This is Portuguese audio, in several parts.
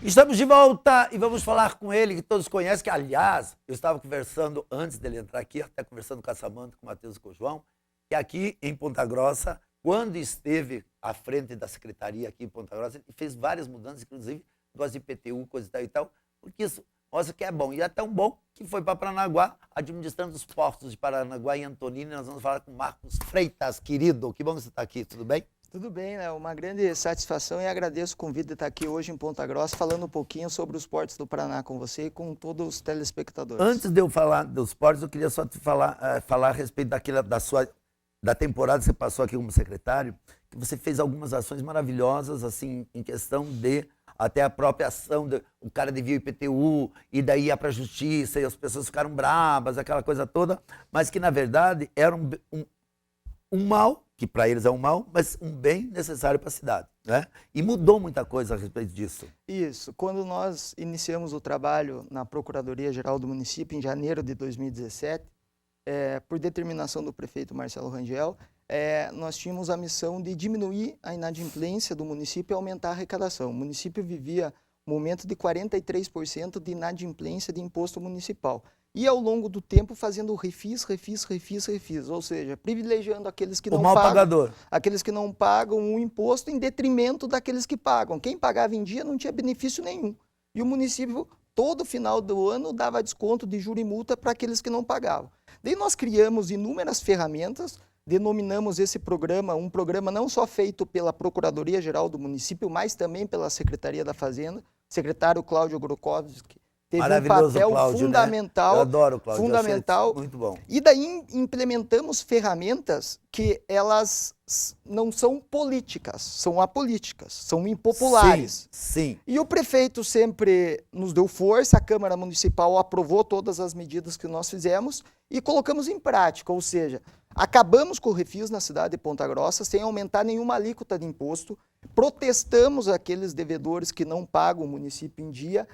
Estamos de volta e vamos falar com ele, que todos conhecem, que, aliás, eu estava conversando, antes dele entrar aqui, até conversando com a Samanta, com o Matheus e com o João, que aqui em Ponta Grossa, quando esteve à frente da secretaria aqui em Ponta Grossa, ele fez várias mudanças, inclusive negócio de IPTU, coisa e tal, porque isso mostra que é bom. E é tão bom que foi para Paranaguá, administrando os portos de Paranaguá e Antonina. Nós vamos falar com o Marcos Freitas, querido. Que bom que você está aqui, tudo bem? Tudo bem, né? Uma grande satisfação e agradeço o convite de estar aqui hoje em Ponta Grossa, falando um pouquinho sobre os portos do Paraná com você e com todos os telespectadores. Antes de eu falar dos portos, eu queria só te falar a respeito da temporada que você passou aqui como secretário, que você fez algumas ações maravilhosas, assim, em questão de até a própria ação, o cara devia o IPTU, e daí ia para a justiça, e as pessoas ficaram bravas, aquela coisa toda, mas que, na verdade, era um mal, que para eles é um mal, mas um bem necessário para a cidade, né? E mudou muita coisa a respeito disso. Isso. Quando nós iniciamos o trabalho na Procuradoria-Geral do Município, em janeiro de 2017, por determinação do prefeito Marcelo Rangel, nós tínhamos a missão de diminuir a inadimplência do município e aumentar a arrecadação. O município vivia um momento de 43% de inadimplência de imposto municipal. E ao longo do tempo fazendo refis, ou seja, privilegiando aqueles que não pagam, pagador. Aqueles que não pagam o imposto em detrimento daqueles que pagam. Quem pagava em dia não tinha benefício nenhum. E o município, todo final do ano, dava desconto de juro e multa para aqueles que não pagavam. Daí nós criamos inúmeras ferramentas, denominamos esse programa, um programa não só feito pela Procuradoria-Geral do Município, mas também pela Secretaria da Fazenda. O secretário Cláudio Grokowski teve um papel Cláudio, fundamental. Né? Eu adoro o Cláudio. Fundamental. Muito bom. E daí implementamos ferramentas que elas não são políticas, são apolíticas, são impopulares. Sim. E o prefeito sempre nos deu força, a Câmara Municipal aprovou todas as medidas que nós fizemos e colocamos em prática, ou seja, acabamos com o refis na cidade de Ponta Grossa sem aumentar nenhuma alíquota de imposto, protestamos aqueles devedores que não pagam o município em dia,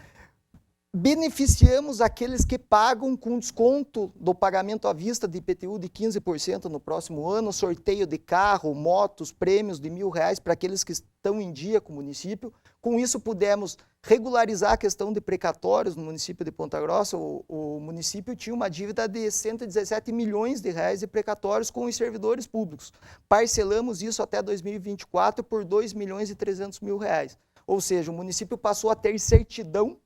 beneficiamos aqueles que pagam com desconto do pagamento à vista de IPTU de 15% no próximo ano, sorteio de carro, motos, prêmios de R$1.000 para aqueles que estão em dia com o município. Com isso pudemos regularizar a questão de precatórios no município de Ponta Grossa. O município tinha uma dívida de 117 milhões de reais de precatórios com os servidores públicos. Parcelamos isso até 2024 por R$2.300.000. Ou seja, o município passou a ter certidão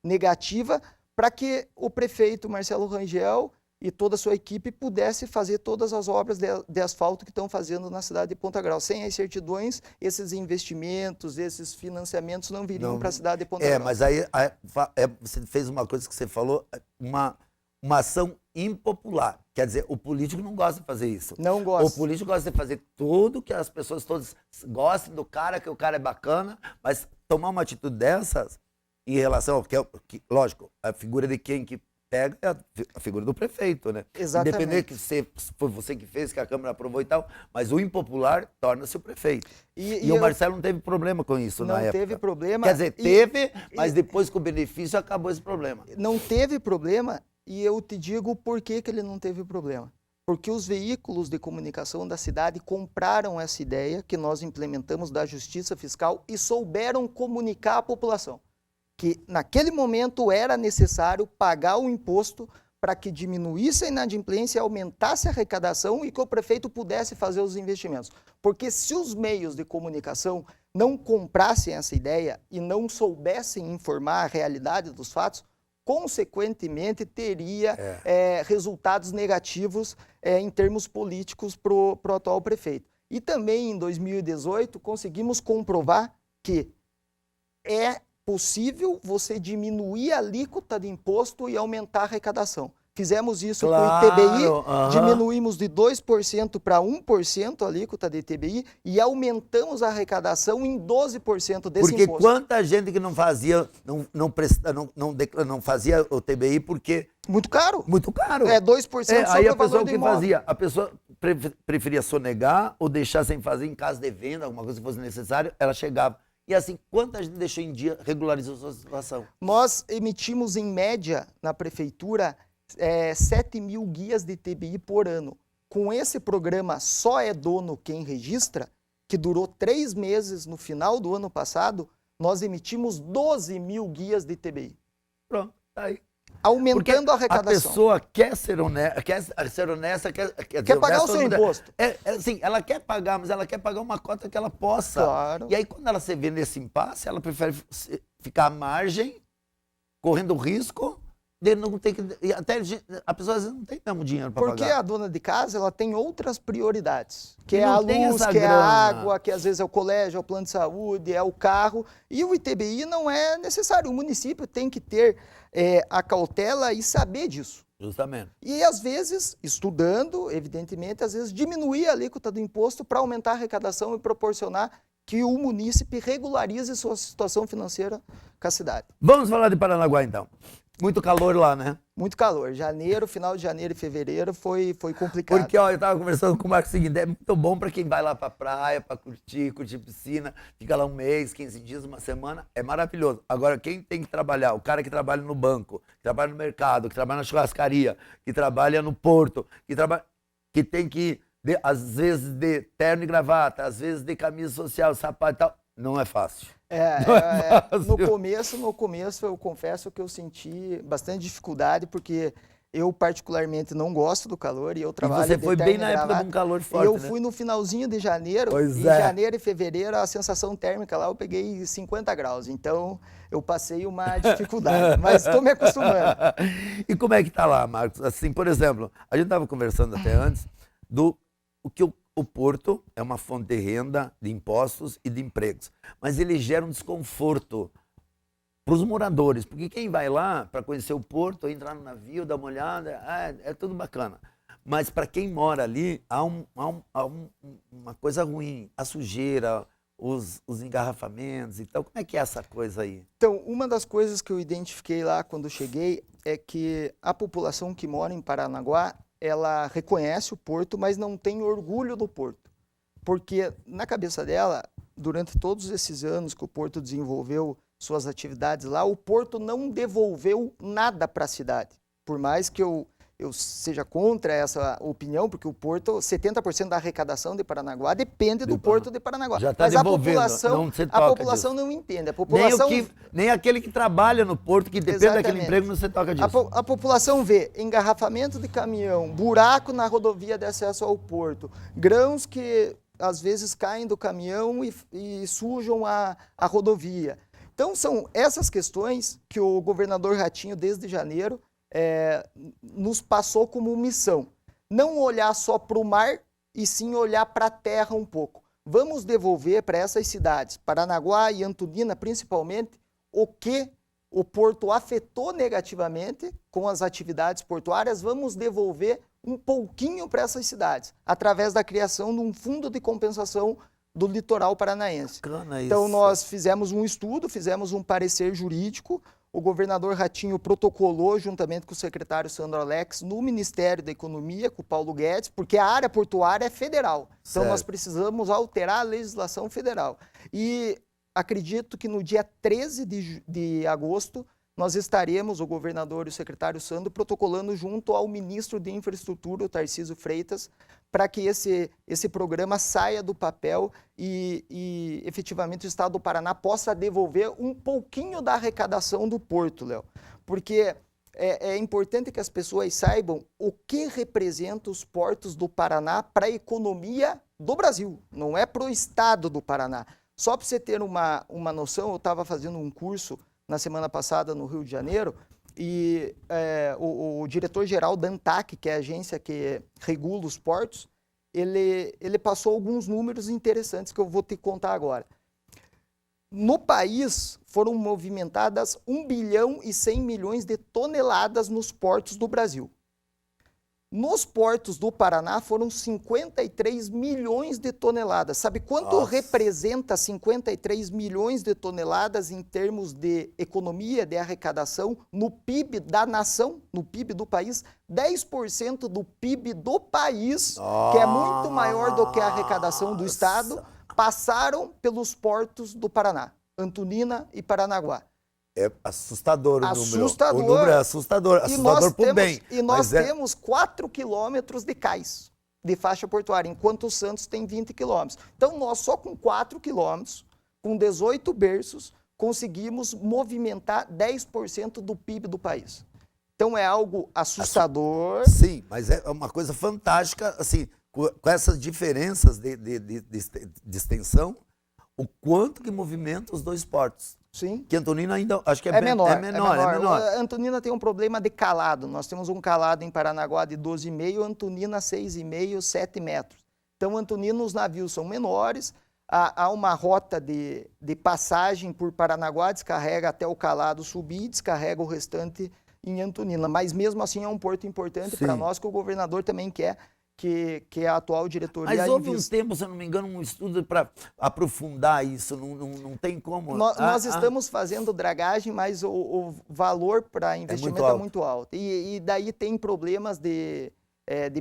negativa para que o prefeito Marcelo Rangel e toda a sua equipe pudesse fazer todas as obras de asfalto que estão fazendo na cidade de Ponta Grossa. Sem as certidões, esses investimentos, esses financiamentos não viriam para a cidade de Ponta Grossa. Mas aí você fez uma coisa que você falou, uma ação impopular. Quer dizer, o político não gosta de fazer isso. Não gosta. O político gosta de fazer tudo que as pessoas todas gostem do cara, que o cara é bacana, mas tomar uma atitude dessas em relação ao que, lógico, a figura de quem que pega é a figura do prefeito, né? Exatamente. Independente que foi você que fez, que a Câmara aprovou e tal, mas o impopular torna-se o prefeito. E o Marcelo não teve problema com isso na época. Não teve problema. Quer dizer, teve, mas depois com o benefício acabou esse problema. Não teve problema e eu te digo por que ele não teve problema. Porque os veículos de comunicação da cidade compraram essa ideia que nós implementamos da Justiça Fiscal e souberam comunicar à população que naquele momento era necessário pagar o imposto para que diminuísse a inadimplência, aumentasse a arrecadação e que o prefeito pudesse fazer os investimentos. Porque se os meios de comunicação não comprassem essa ideia e não soubessem informar a realidade dos fatos, consequentemente teria resultados negativos em termos políticos para o atual prefeito. E também em 2018 conseguimos comprovar que é possível você diminuir a alíquota de imposto e aumentar a arrecadação. Fizemos isso com o ITBI, diminuímos de 2% para 1% a alíquota de ITBI e aumentamos a arrecadação em 12% desse imposto. Porque quanta gente que não fazia, não fazia o TBI porque... Muito caro. Muito caro. 2% sobre aí a o valor pessoa do que imóvel. fazia, a pessoa preferia sonegar ou deixar sem fazer em caso de venda, alguma coisa que fosse necessário, ela chegava. E assim, quanta gente deixou em dia, regularizou sua situação? Nós emitimos, em média, na prefeitura, 7 mil guias de TBI por ano, com esse programa Só é Dono Quem Registra, que durou 3 meses no final do ano passado, nós emitimos 12 mil guias de ITBI. Pronto, tá aí. Aumentando a A arrecadação. pessoa quer ser honesta, Quer pagar o seu imposto. Sim, ela quer pagar, mas ela quer pagar uma cota que ela possa. Claro. E aí, quando ela se vê nesse impasse, ela prefere ficar à margem, correndo risco, de não ter que. E até a pessoa às vezes não tem mesmo dinheiro para pagar. Porque a dona de casa, ela tem outras prioridades, que E é não a tem luz, essa que é a grana. água, que às vezes é o colégio, é o plano de saúde, é o carro. E o ITBI não é necessário. O município tem que ter a cautela e saber disso. Justamente. E às vezes, estudando, evidentemente, às vezes diminuir a alíquota do imposto para aumentar a arrecadação e proporcionar que o munícipe regularize sua situação financeira com a cidade. Vamos falar de Paranaguá, então. Muito calor lá, né? Muito calor. Janeiro, final de janeiro e fevereiro foi complicado. Porque, ó, eu tava conversando com o Marcos o seguinte, é muito bom para quem vai lá pra praia, pra curtir piscina, fica lá um mês, 15 dias, uma semana, é maravilhoso. Agora, quem tem que trabalhar, o cara que trabalha no banco, que trabalha no mercado, que trabalha na churrascaria, que trabalha no porto, que tem que, às vezes, de terno e gravata, às vezes de camisa social, sapato e tal, não é fácil. No começo eu confesso que eu senti bastante dificuldade, porque eu particularmente não gosto do calor e eu trabalho. E você foi bem na época de um calor forte, Eu fui no finalzinho de janeiro, janeiro e fevereiro a sensação térmica lá eu peguei 50 graus, então eu passei uma dificuldade, mas estou me acostumando. E como é que tá lá, Marcos? Assim, por exemplo, a gente estava conversando até antes o que o porto é uma fonte de renda, de impostos e de empregos, mas ele gera um desconforto para os moradores, porque quem vai lá para conhecer o porto, entrar no navio, dar uma olhada, é tudo bacana. Mas para quem mora ali, há uma coisa ruim, a sujeira, os engarrafamentos e tal. Como é que é essa coisa aí? Então, uma das coisas que eu identifiquei lá quando cheguei é que a população que mora em Paranaguá, ela reconhece o porto, mas não tem orgulho do porto. Porque na cabeça dela, durante todos esses anos que o porto desenvolveu suas atividades lá, o porto não devolveu nada para a cidade. Por mais que eu seja contra essa opinião, porque o porto, 70% da arrecadação de Paranaguá depende do porto de Paranaguá. Já está devolvendo, não se toca a população disso. não entende. A população... Nem aquele que trabalha no porto, que depende daquele emprego, não se toca disso. A população vê engarrafamento de caminhão, buraco na rodovia de acesso ao porto, grãos que às vezes caem do caminhão e sujam a rodovia. Então, são essas questões que o governador Ratinho, desde janeiro, nos passou como missão. Não olhar só para o mar, e sim olhar para a terra um pouco. Vamos devolver para essas cidades, Paranaguá e Antonina principalmente, o que o porto afetou negativamente com as atividades portuárias, vamos devolver um pouquinho para essas cidades, através da criação de um fundo de compensação do litoral paranaense. Então, nós fizemos um estudo, fizemos um parecer jurídico, o governador Ratinho protocolou, juntamente com o secretário Sandro Alex, no Ministério da Economia, com o Paulo Guedes, porque a área portuária é federal. Então, nós precisamos alterar a legislação federal. E acredito que no dia 13 de agosto, nós estaremos, o governador e o secretário Sandro, protocolando junto ao ministro de Infraestrutura, o Tarcísio Freitas, para que esse programa saia do papel e efetivamente o Estado do Paraná possa devolver um pouquinho da arrecadação do porto, Léo. Porque é importante que as pessoas saibam o que representa os portos do Paraná para a economia do Brasil, não é para o Estado do Paraná. Só para você ter uma noção, eu estava fazendo um curso na semana passada no Rio de Janeiro, e o diretor-geral da ANTAC, que é a agência que regula os portos, ele passou alguns números interessantes que eu vou te contar agora. No país, foram movimentadas 1 bilhão e 100 milhões de toneladas nos portos do Brasil. Nos portos do Paraná foram 53 milhões de toneladas. Sabe quanto representa 53 milhões de toneladas em termos de economia, de arrecadação, no PIB da nação, no PIB do país? 10% do PIB do país, que é muito maior do que a arrecadação do Estado, passaram pelos portos do Paraná, Antonina e Paranaguá. É assustador o número. Assustador. O número é assustador. Assustador por bem. E nós temos 4 quilômetros de cais. de faixa portuária, enquanto o Santos tem 20 quilômetros. Então, nós só com 4 quilômetros, com 18 berços, conseguimos movimentar 10% do PIB do país. Então, é algo assustador. Sim, mas é uma coisa fantástica, assim, com essas diferenças de extensão, o quanto que movimenta os dois portos. Sim. Que Antonina ainda, acho que é menor. É menor. A Antonina tem um problema de calado. Nós temos um calado em Paranaguá de 12,5, Antonina 6,5, 7 metros. Então, Antonina, os navios são menores, há uma rota de passagem por Paranaguá, descarrega até o calado subir, descarrega o restante em Antonina. Mas, mesmo assim, é um porto importante para nós, que o governador também quer que a atual diretoria... Mas houve um tempo, se eu não me engano, um estudo para aprofundar isso, não tem como... Nós estamos fazendo dragagem, mas o valor para investimento é muito alto. E daí tem problemas de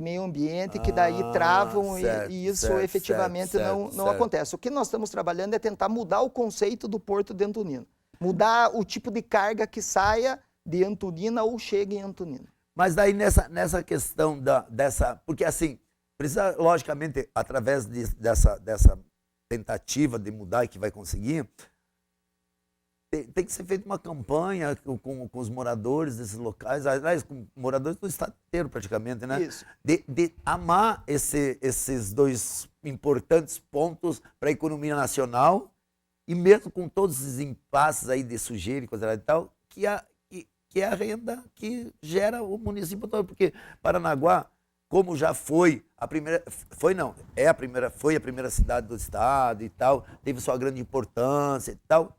meio ambiente que daí travam e isso efetivamente não acontece. O que nós estamos trabalhando é tentar mudar o conceito do porto de Antonina. Mudar o tipo de carga que saia de Antonina ou chegue em Antonina. Mas daí nessa questão dessa... Porque assim, precisa, logicamente, através dessa tentativa de mudar e que vai conseguir, tem que ser feita uma campanha com os moradores desses locais, aliás, com moradores do estado inteiro praticamente, né? Isso. De amar esses dois importantes pontos para a economia nacional e mesmo com todos esses impasses aí de sujeira e coisa e tal, que é a renda que gera o município todo, porque Paranaguá, como já foi a primeira, foi a primeira cidade do estado e tal, teve sua grande importância e tal,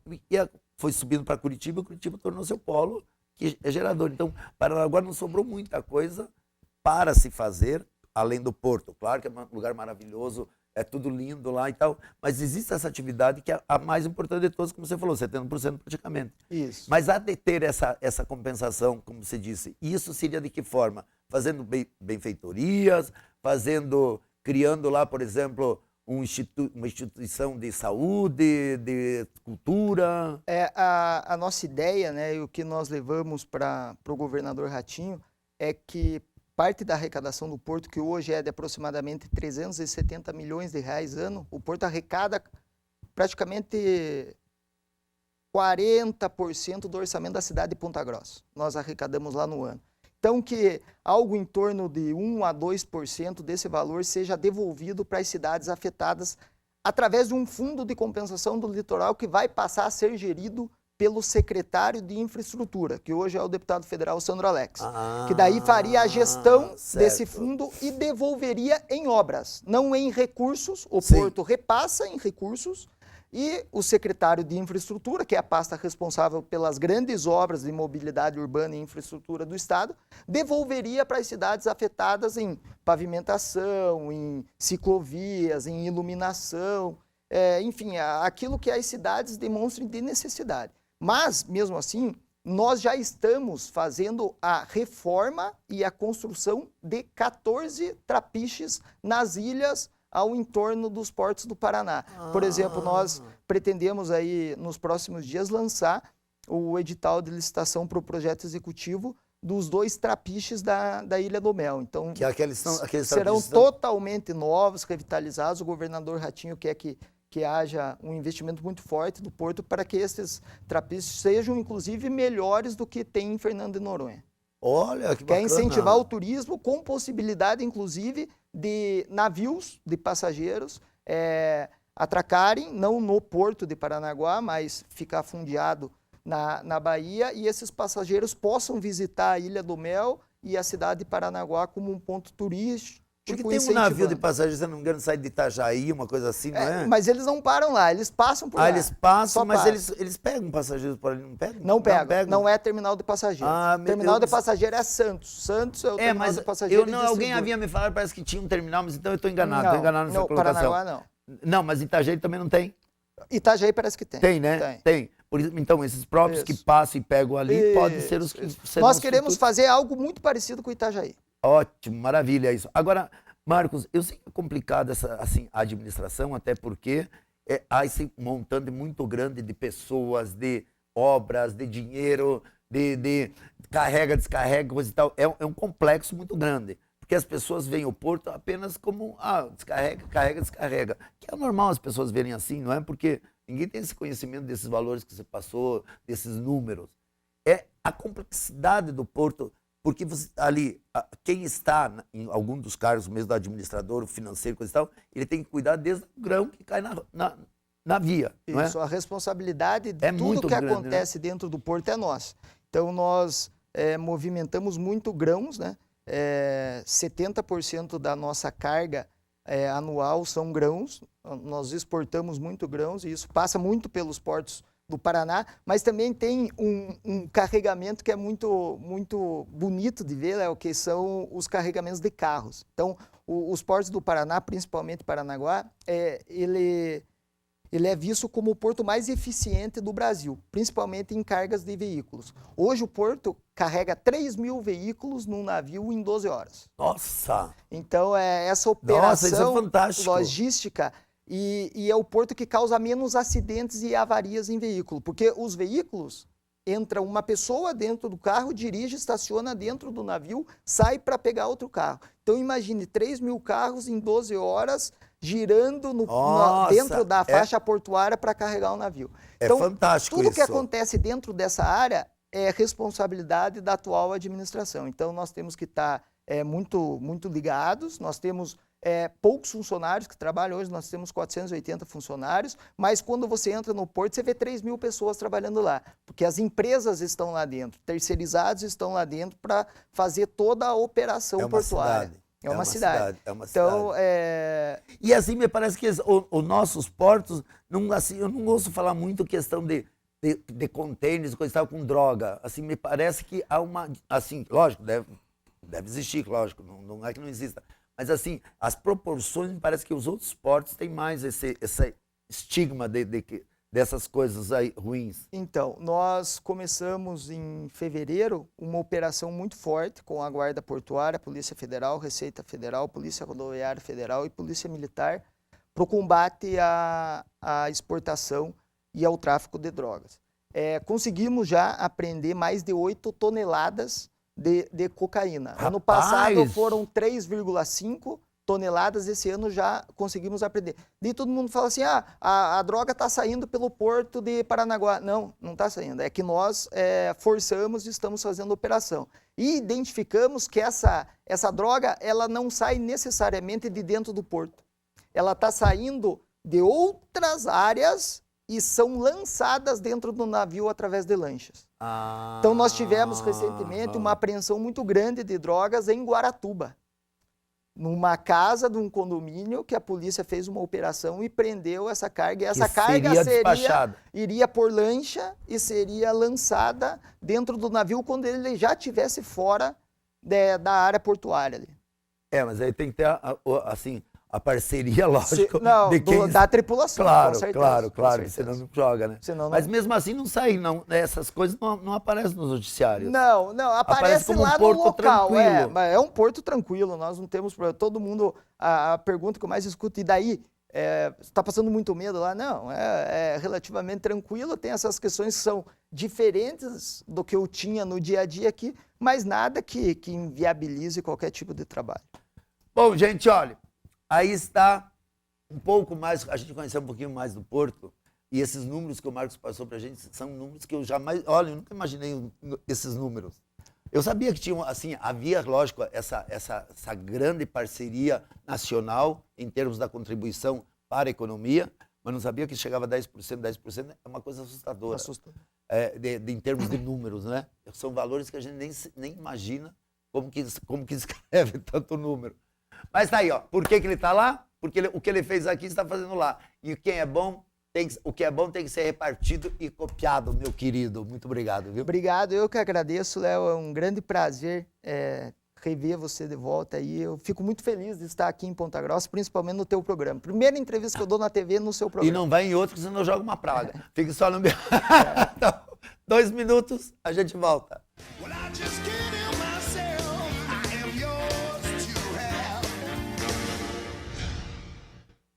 foi subindo para Curitiba, e Curitiba tornou seu polo, que é gerador. Então, Paranaguá não sobrou muita coisa para se fazer, além do porto. Claro que é um lugar maravilhoso, é tudo lindo lá e tal, mas existe essa atividade que é a mais importante de todas, como você falou, 70% praticamente. Isso. Mas há de ter essa compensação, como você disse, isso seria de que forma? Fazendo benfeitorias, criando lá, por exemplo, uma instituição de saúde, de cultura. A nossa ideia, né, e o que nós levamos para o governador Ratinho é que parte da arrecadação do Porto, que hoje é de aproximadamente 370 milhões de reais ano, o Porto arrecada praticamente 40% do orçamento da cidade de Ponta Grossa. Nós arrecadamos lá no ano. Então, que algo em torno de 1 a 2% desse valor seja devolvido para as cidades afetadas através de um fundo de compensação do litoral que vai passar a ser gerido pelo secretário de infraestrutura, que hoje é o deputado federal Sandro Alex, que daí faria a gestão desse fundo e devolveria em obras, não em recursos. O Porto repassa em recursos e o secretário de infraestrutura, que é a pasta responsável pelas grandes obras de mobilidade urbana e infraestrutura do estado, devolveria para as cidades afetadas em pavimentação, em ciclovias, em iluminação, enfim, aquilo que as cidades demonstrem de necessidade. Mas, mesmo assim, nós já estamos fazendo a reforma e a construção de 14 trapiches nas ilhas ao entorno dos portos do Paraná. Por exemplo, nós pretendemos aí, nos próximos dias, lançar o edital de licitação para o projeto executivo dos 2 trapiches da Ilha do Mel. Então, que aqueles serão totalmente novos, revitalizados. O governador Ratinho quer que haja um investimento muito forte do Porto para que esses trapiches sejam, inclusive, melhores do que tem em Fernando de Noronha. Olha, que bacana. Quer incentivar o turismo com possibilidade, inclusive, de navios de passageiros atracarem, não no Porto de Paranaguá, mas ficar fundeado na Bahia, e esses passageiros possam visitar a Ilha do Mel e a cidade de Paranaguá como um ponto turístico. Porque tem um navio de passageiros, se não me engano, sai de Itajaí, uma coisa assim, não é? Mas eles não param lá, eles passam por lá. Eles passam, mas eles pegam passageiros por ali, não pegam? Não pegam, não é terminal de passageiro. Terminal de passageiro é Santos. Santos é o terminal de passageiro. Alguém havia me falado, parece que tinha um terminal, mas então eu estou enganado, nessa colocação. Paranaguá não. Não, mas Itajaí também não tem? Itajaí parece que tem. Tem, né? Tem. Por isso, então, esses próprios que passam e pegam ali, podem ser os que... Nós queremos fazer algo muito parecido com Itajaí. Ótimo, maravilha isso. Agora, Marcos, eu sei que é complicado essa a administração, até porque há esse montante muito grande de pessoas, de obras, de dinheiro, de carrega, descarrega, coisa e tal. É um complexo muito grande. porque as pessoas veem o porto apenas como, descarrega, carrega, descarrega. Que é normal as pessoas verem assim, não é? Porque ninguém tem esse conhecimento desses valores que você passou, desses números. É a complexidade do porto, porque você, ali, quem está em algum dos cargos, mesmo do administrador, o financeiro, coisa e tal, ele tem que cuidar desde o grão que cai na via. Não é? Isso, a responsabilidade de É tudo muito que grande, acontece dentro do porto é nossa. Então, nós movimentamos muito grãos, né? 70% da nossa carga anual são grãos. Nós exportamos muito grãos e isso passa muito pelos portos do Paraná, mas também tem um carregamento que é muito, muito bonito de ver, o que são os carregamentos de carros. Então, os portos do Paraná, principalmente Paranaguá, ele é visto como o porto mais eficiente do Brasil, principalmente em cargas de veículos. Hoje o porto carrega 3.000 veículos num navio em 12 horas. Nossa! Então, essa operação isso é fantástico. logística e é o porto que causa menos acidentes e avarias em veículo, porque os veículos, entra uma pessoa dentro do carro, dirige, estaciona dentro do navio, sai para pegar outro carro. Então, imagine 3.000 carros em 12 horas girando dentro da faixa portuária para carregar o navio. Então, fantástico tudo isso. que acontece dentro dessa área é responsabilidade da atual administração. Então, nós temos que estar muito, muito ligados, nós temos poucos funcionários que trabalham hoje, nós temos 480 funcionários, mas quando você entra no porto, você vê 3.000 pessoas trabalhando lá, porque as empresas estão lá dentro, terceirizados estão lá dentro para fazer toda a operação portuária. É uma cidade. Então, E assim, me parece que os nossos portos, assim, eu não ouço falar muito questão de contêineres, coisa e tal, com droga. Assim, me parece que há uma... Assim, lógico, deve existir, lógico, não é que não exista. Mas assim, as proporções, me parece que os outros portos têm mais esse estigma dessas coisas aí ruins. Então, nós começamos em fevereiro uma operação muito forte com a Guarda Portuária, Polícia Federal, Receita Federal, Polícia Rodoviária Federal e Polícia Militar para o combate à exportação e ao tráfico de drogas. Conseguimos já apreender mais de 8 toneladas de cocaína. Rapaz! Ano passado foram 3,5 toneladas, esse ano já conseguimos aprender. E todo mundo fala assim, a droga está saindo pelo porto de Paranaguá. Não está saindo, é que nós forçamos e estamos fazendo operação. E identificamos que essa droga, ela não sai necessariamente de dentro do porto. Ela está saindo de outras áreas e são lançadas dentro do navio através de lanchas. Então, nós tivemos recentemente uma apreensão muito grande de drogas em Guaratuba, numa casa de um condomínio que a polícia fez uma operação e prendeu essa carga. E essa carga iria por lancha e seria lançada dentro do navio quando ele já estivesse fora da área portuária ali. Mas aí tem que ter, assim... A parceria, lógico, da tripulação. Claro, senão não joga, né? Mas mesmo assim não sai, essas coisas não aparecem nos noticiários. Não, aparece como lá no local. Tranquilo. É um porto tranquilo, nós não temos problema. Todo mundo, a pergunta que eu mais escuto, e daí, está passando muito medo lá? Não, é relativamente tranquilo, tem essas questões que são diferentes do que eu tinha no dia a dia aqui, mas nada que inviabilize qualquer tipo de trabalho. Bom, gente, olha, aí está um pouco mais, a gente conheceu um pouquinho mais do porto, e esses números que o Marcos passou para a gente são números que eu jamais, olha, eu nunca imaginei esses números. Eu sabia que tinha, assim, havia, lógico, essa grande parceria nacional em termos da contribuição para a economia, mas não sabia que chegava a 10% é uma coisa assustadora. Em termos de números, né? São valores que a gente nem imagina como que escreve tanto número. Mas tá aí, ó. Por que ele tá lá? Porque o que ele fez aqui está fazendo lá. E quem é bom, o que é bom tem que ser repartido e copiado, meu querido. Muito obrigado, viu? Obrigado, eu que agradeço, Léo. É um grande prazer rever você de volta aí. Eu fico muito feliz de estar aqui em Ponta Grossa, principalmente no teu programa. Primeira entrevista que eu dou na TV no seu programa. E não vai em outro, senão eu jogo uma praga. Fique só no meu... Então, 2 minutos, a gente volta.